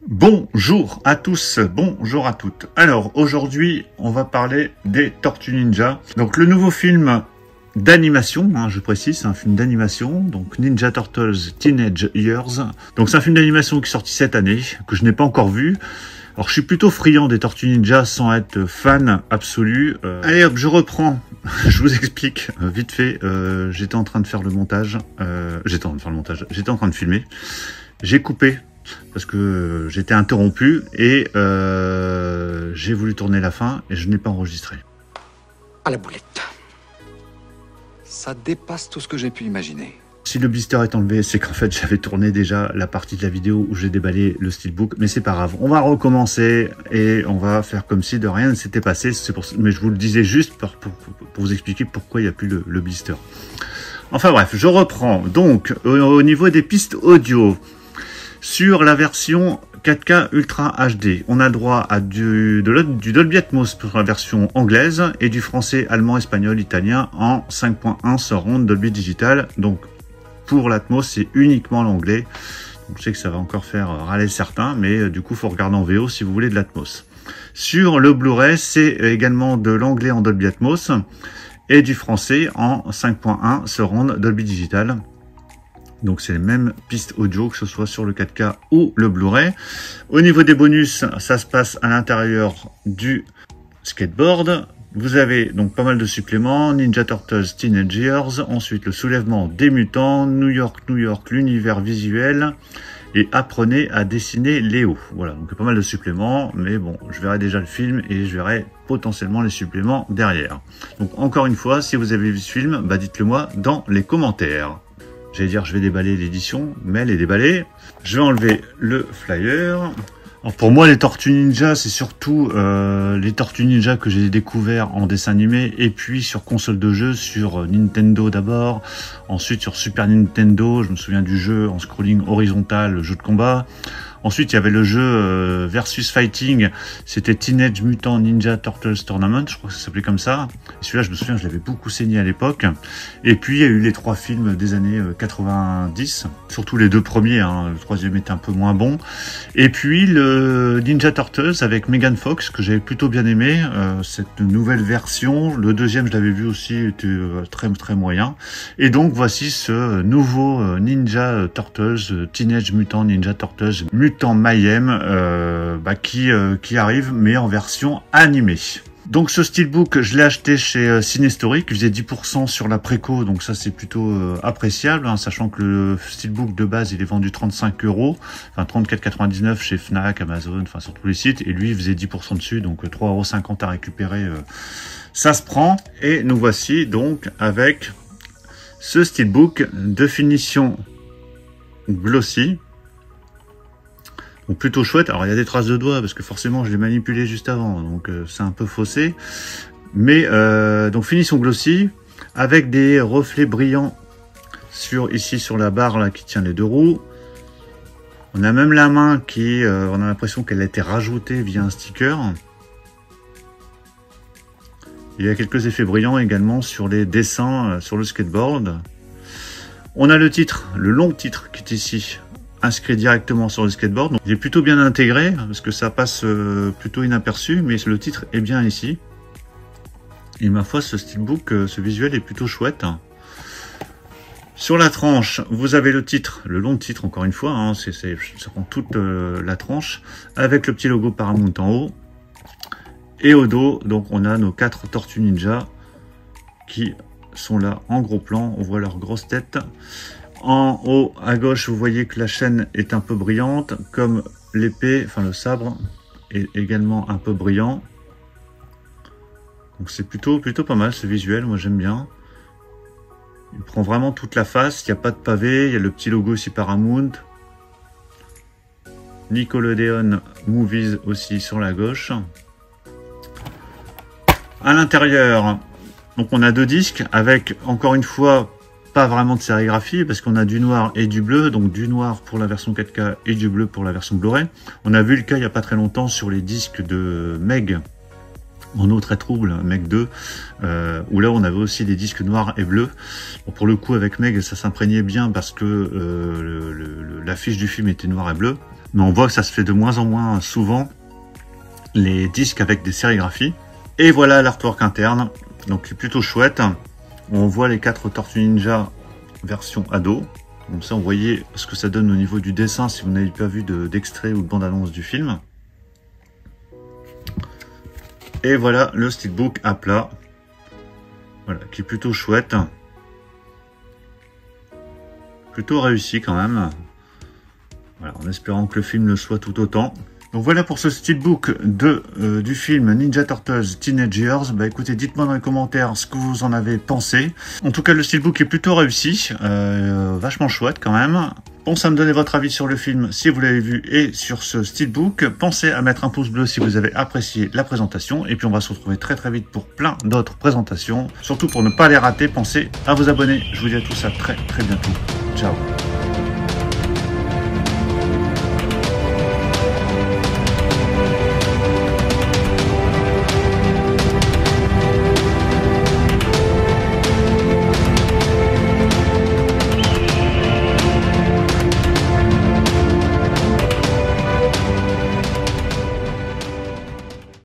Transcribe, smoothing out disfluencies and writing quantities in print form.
Bonjour à tous, bonjour à toutes. Alors aujourd'hui on va parler des Tortues Ninja. Donc le nouveau film d'animation, je précise, c'est un film d'animation, donc Ninja Turtles Teenage Years. Donc c'est un film d'animation qui est sorti cette année, que je n'ai pas encore vu. Alors je suis plutôt friand des Tortues Ninja sans être fan absolu. Allez hop, je reprends, je vous explique vite fait. J'étais en train de faire le montage, j'étais en train de filmer. J'ai coupé parce que j'étais interrompu et j'ai voulu tourner la fin et je n'ai pas enregistré. À la boulette. Ça dépasse tout ce que j'ai pu imaginer. Si le blister est enlevé, c'est qu'en fait j'avais tourné déjà la partie de la vidéo où j'ai déballé le steelbook, mais c'est pas grave. On va recommencer et on va faire comme si de rien ne s'était passé. Mais je vous le disais juste pour vous expliquer pourquoi il n'y a plus le blister. Enfin bref, je reprends. Donc au niveau des pistes audio, sur la version 4K Ultra HD, on a droit à du Dolby Atmos pour la version anglaise et du français, allemand, espagnol, italien en 5.1 surround Dolby Digital. Donc pour l'Atmos, c'est uniquement l'anglais. Je sais que ça va encore faire râler certains, mais du coup, il faut regarder en VO si vous voulez de l'Atmos. Sur le Blu-ray, c'est également de l'anglais en Dolby Atmos et du français en 5.1 surround Dolby Digital. Donc c'est les mêmes pistes audio que ce soit sur le 4K ou le Blu-ray. Au niveau des bonus, ça se passe à l'intérieur du skateboard. Vous avez donc pas mal de suppléments. Ninja Turtles Teenage Years, ensuite le soulèvement des mutants, New York, l'univers visuel et apprenez à dessiner Léo. Voilà, donc pas mal de suppléments, mais bon, je verrai déjà le film et je verrai potentiellement les suppléments derrière. Donc encore une fois, si vous avez vu ce film, bah dites-le moi dans les commentaires. J'allais dire je vais déballer l'édition, mais elle est déballée. Je vais enlever le flyer. Alors pour moi les Tortues Ninja, c'est surtout les Tortues Ninja que j'ai découvert en dessin animé et puis sur console de jeu, sur Nintendo d'abord, ensuite sur Super Nintendo, je me souviens du jeu en scrolling horizontal, le jeu de combat. Ensuite, il y avait le jeu Versus Fighting, c'était Teenage Mutant Ninja Turtles Tournament, je crois que ça s'appelait comme ça. Celui-là, je me souviens, je l'avais beaucoup saigné à l'époque. Et puis, il y a eu les 3 films des années 90, surtout les 2 premiers, le 3e était un peu moins bon. Et puis, le Ninja Turtles avec Megan Fox, que j'avais plutôt bien aimé, cette nouvelle version. Le 2e, je l'avais vu aussi, était très moyen. Et donc, voici ce nouveau Ninja Turtles, Teenage Mutant Ninja Turtles, Mutant Mayhem qui arrive mais en version animée. Donc ce steelbook je l'ai acheté chez Cinestory qui faisait 10% sur la préco, donc ça c'est plutôt appréciable, sachant que le steelbook de base il est vendu 35 €, enfin 34,99 chez Fnac, Amazon, enfin sur tous les sites, et lui il faisait 10% dessus, donc 3,50 € à récupérer, ça se prend. Et nous voici donc avec ce steelbook de finition glossy. Donc plutôt chouette. Alors il y a des traces de doigts parce que forcément je l'ai manipulé juste avant, donc c'est un peu faussé. Mais donc finition glossy avec des reflets brillants ici sur la barre là qui tient les 2 roues. On a même la main qui, on a l'impression qu'elle a été rajoutée via un sticker. Il y a quelques effets brillants également sur les dessins sur le skateboard. On a le titre, le long titre qui est ici, inscrit directement sur le skateboard. Donc, il est plutôt bien intégré parce que ça passe plutôt inaperçu, mais le titre est bien ici. Et ma foi, ce steelbook, ce visuel est plutôt chouette. Sur la tranche, vous avez le titre, le long titre encore une fois, ça prend toute la tranche, avec le petit logo Paramount en haut. Et au dos, donc on a nos 4 Tortues Ninja qui sont là en gros plan, on voit leur grosse tête. En haut à gauche, vous voyez que la chaîne est un peu brillante, comme l'épée, enfin le sabre est également un peu brillant. Donc c'est plutôt pas mal ce visuel, moi j'aime bien. Il prend vraiment toute la face, il n'y a pas de pavé, il y a le petit logo ici Paramount. Nickelodeon Movies aussi sur la gauche. À l'intérieur, donc on a 2 disques avec encore une fois pas vraiment de sérigraphie parce qu'on a du noir et du bleu, donc du noir pour la version 4K et du bleu pour la version Blu-ray. On a vu le cas il n'y a pas très longtemps sur les disques de Meg en eau très trouble, Meg 2, où là on avait aussi des disques noirs et bleus. Bon, pour le coup avec Meg ça s'imprégnait bien parce que l'affiche du film était noir et bleu. Mais on voit que ça se fait de moins en moins souvent, les disques avec des sérigraphies. Et voilà l'artwork interne, donc plutôt chouette. On voit les 4 Tortues Ninja version ado. Comme ça, on voyait ce que ça donne au niveau du dessin si vous n'avez pas vu d'extrait ou de bande-annonce du film. Et voilà le steelbook à plat. Voilà, qui est plutôt chouette. Plutôt réussi quand même. Voilà, en espérant que le film le soit tout autant. Donc voilà pour ce steelbook du film Ninja Turtles Teenage Years. Bah écoutez, dites-moi dans les commentaires ce que vous en avez pensé. En tout cas, le steelbook est plutôt réussi, vachement chouette quand même. Pensez à me donner votre avis sur le film si vous l'avez vu et sur ce steelbook. Pensez à mettre un pouce bleu si vous avez apprécié la présentation. Et puis on va se retrouver très très vite pour plein d'autres présentations. Surtout pour ne pas les rater, pensez à vous abonner. Je vous dis à tous à très très bientôt. Ciao.